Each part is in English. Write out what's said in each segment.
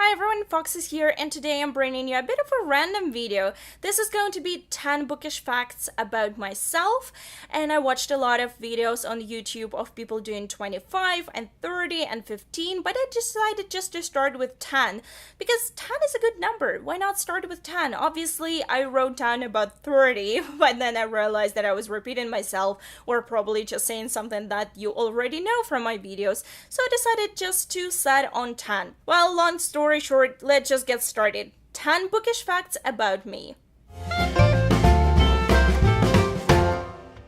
Hi everyone, Fox is here, and today I'm bringing you a bit of a random video. This is going to be 10 bookish facts about myself, and I watched a lot of videos on YouTube of people doing 25 and 30 and 15, but I decided just to start with 10 because 10 is a good number. Why not start with 10? Obviously, I wrote down about 30, but then I realized that I was repeating myself or probably just saying something that you already know from my videos, so I decided just to set on 10. Well, long story short, let's just get started. 10 bookish facts about me.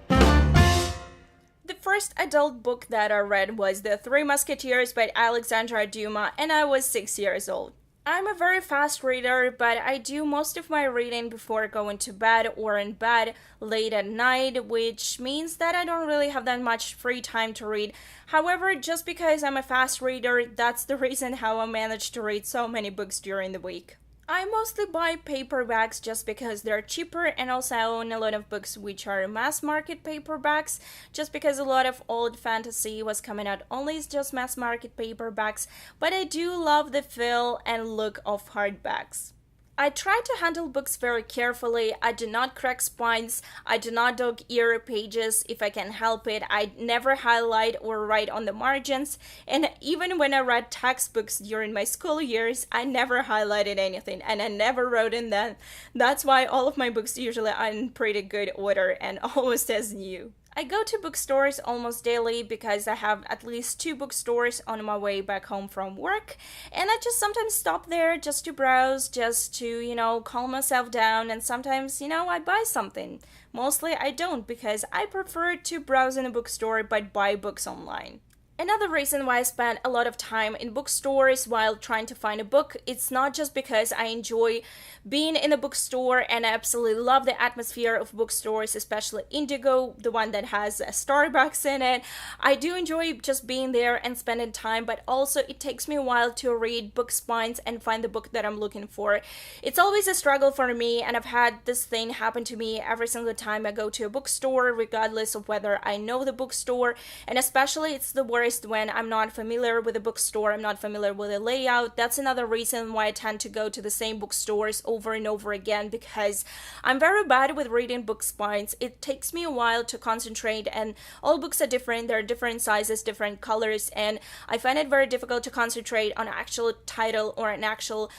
The first adult book that I read was The Three Musketeers by Alexandre Dumas, and I was 6 years old. I'm a very fast reader, but I do most of my reading before going to bed or in bed late at night, which means that I don't really have that much free time to read. However, just because I'm a fast reader, that's the reason how I managed to read so many books during the week. I mostly buy paperbacks just because they're cheaper, and also I own a lot of books which are mass market paperbacks just because a lot of old fantasy was coming out only as just mass market paperbacks, but I do love the feel and look of hardbacks. I try to handle books very carefully. I do not crack spines. I do not dog ear pages if I can help it. I never highlight or write on the margins. And even when I read textbooks during my school years, I never highlighted anything and I never wrote in them. That's why all of my books usually are in pretty good order and almost as new. I go to bookstores almost daily because I have at least 2 bookstores on my way back home from work, and I just sometimes stop there just to browse, just to, calm myself down, and sometimes, I buy something. Mostly I don't because I prefer to browse in a bookstore but buy books online. Another reason why I spend a lot of time in bookstores while trying to find a book, it's not just because I enjoy being in a bookstore and I absolutely love the atmosphere of bookstores, especially Indigo, the one that has a Starbucks in it. I do enjoy just being there and spending time, but also it takes me a while to read book spines and find the book that I'm looking for. It's always a struggle for me, and I've had this thing happen to me every single time I go to a bookstore, regardless of whether I know the bookstore, and especially it's the worst when I'm not familiar with the bookstore, I'm not familiar with the layout. That's another reason why I tend to go to the same bookstores over and over again, because I'm very bad with reading book spines. It takes me a while to concentrate, and all books are different. There are different sizes, different colors, and I find it very difficult to concentrate on an actual title or an actual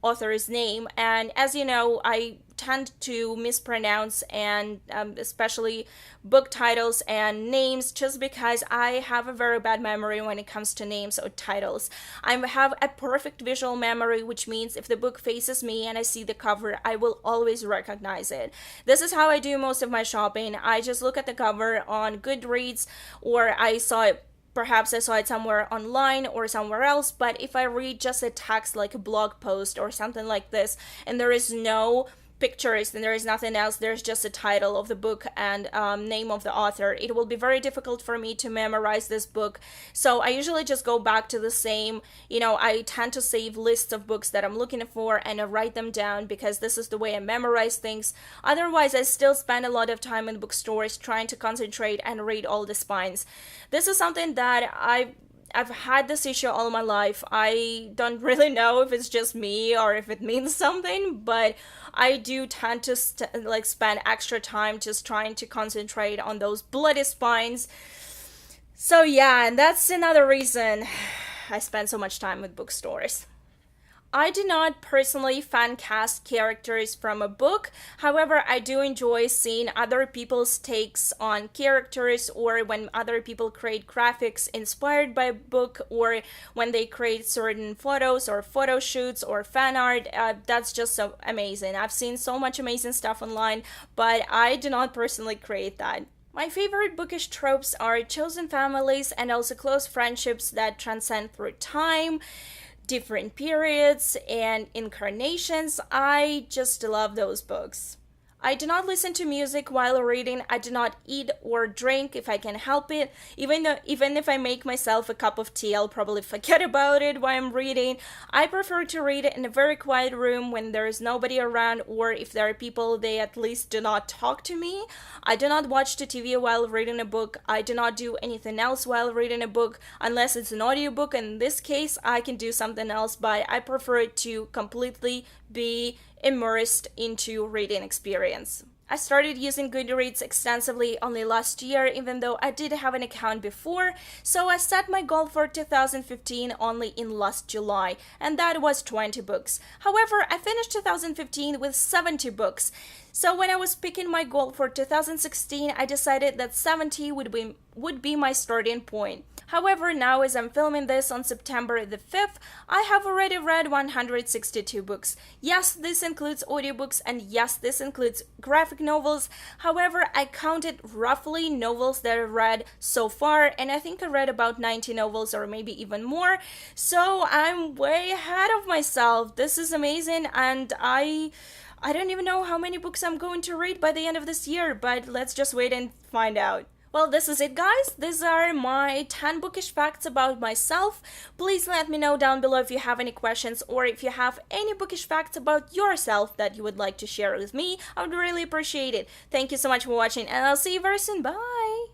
author's name. And as you know, I tend to mispronounce and especially book titles and names just because I have a very bad memory when it comes to names or titles. I have a perfect visual memory, which means if the book faces me and I see the cover, I will always recognize it. This is how I do most of my shopping. I just look at the cover on Goodreads, or perhaps I saw it somewhere online or somewhere else, but if I read just a text like a blog post or something like this, and there is no pictures and there is nothing else, there's just a title of the book and name of the author, it will be very difficult for me to memorize this book. So I usually just go back to the same, I tend to save lists of books that I'm looking for and I write them down because this is the way I memorize things. Otherwise, I still spend a lot of time in bookstores trying to concentrate and read all the spines. This is something that I've had this issue all my life. I don't really know if it's just me or if it means something, but I do tend to spend extra time just trying to concentrate on those bloody spines. So yeah, and that's another reason I spend so much time with bookstores. I do not personally fan cast characters from a book. However, I do enjoy seeing other people's takes on characters, or when other people create graphics inspired by a book, or when they create certain photos or photo shoots or fan art. That's just so amazing. I've seen so much amazing stuff online, but I do not personally create that. My favorite bookish tropes are chosen families and also close friendships that transcend through time, different periods, and incarnations. I just love those books. I do not listen to music while reading. I do not eat or drink if I can help it. Even if I make myself a cup of tea, I'll probably forget about it while I'm reading. I prefer to read in a very quiet room when there is nobody around, or if there are people, they at least do not talk to me. I do not watch the TV while reading a book. I do not do anything else while reading a book unless it's an audiobook. In this case, I can do something else, but I prefer to completely be immersed into reading experience. I started using Goodreads extensively only last year, even though I did have an account before, so I set my goal for 2015 only in last July, and that was 20 books. However, I finished 2015 with 70 books. So when I was picking my goal for 2016, I decided that 70 would be my starting point. However, now as I'm filming this on September the 5th, I have already read 162 books. Yes, this includes audiobooks, and yes, this includes graphic novels. However, I counted roughly novels that I've read so far, and I think I read about 90 novels or maybe even more. So I'm way ahead of myself. This is amazing, and I don't even know how many books I'm going to read by the end of this year, but let's just wait and find out. Well, this is it, guys. These are my 10 bookish facts about myself. Please let me know down below if you have any questions or if you have any bookish facts about yourself that you would like to share with me. I would really appreciate it. Thank you so much for watching, and I'll see you very soon. Bye!